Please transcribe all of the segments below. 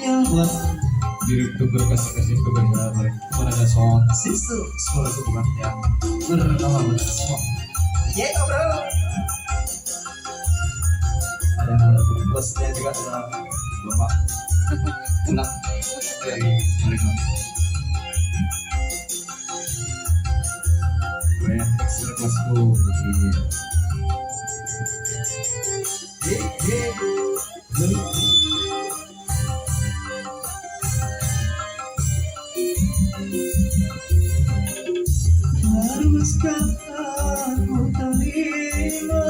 yang buat diri itu berkasih-kasih kepada mereka kepada sound sister sebuah hubungan yang bernama bersama. Yeah bro. Ada bosnya juga ada bapak enak dari mereka. Keren, sudah masuk. Haruskah aku terima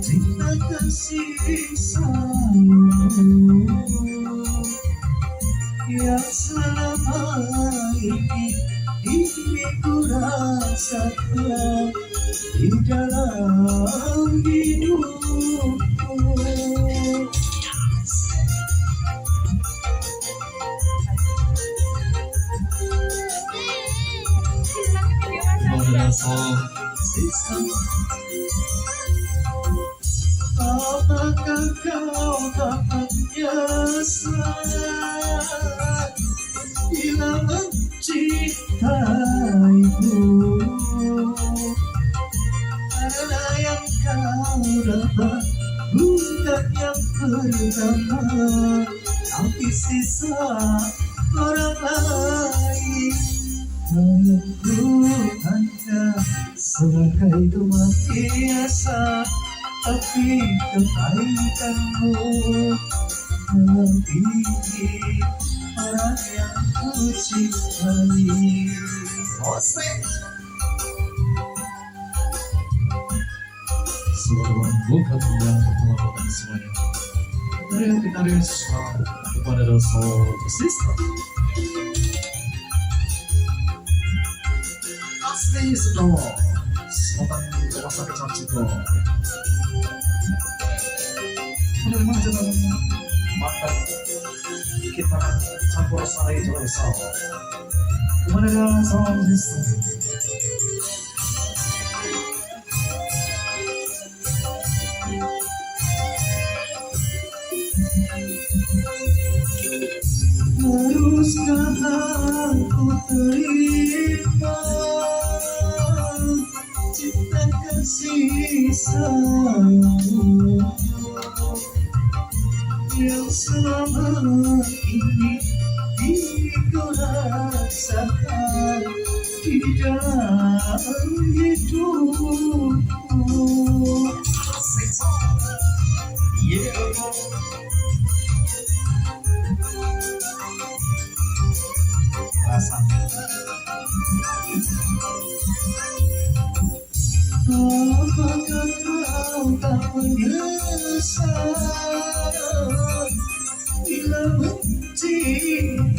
cinta kasih sayangmu yang selama ini diriku rasakan di dalam hidupku. Song sistem. Apakah kau tak menyesal bila mencintaiku? Karena yang kau dapat bukan yang pertama, tapi sisa orang lain. Sayangku hanya sebagai rumah biasa, tapi kebaikanmu melebihi orang yang ku cintai. Seluruh bukan yang mengumpulkan semuanya dari gitaris kepada dosa sistem. Asli sedang Sultan rumah sakit Sarjito. Dari mana jalan makan kita campur sari jalan sawah. Kepada dalam sound system. Haruskah aku terima cinta kasih sayangmu yang selama ini diriku rasakan di dalam hidupku. Yeah. Apakah kau tak menyesal bila mencintaiku?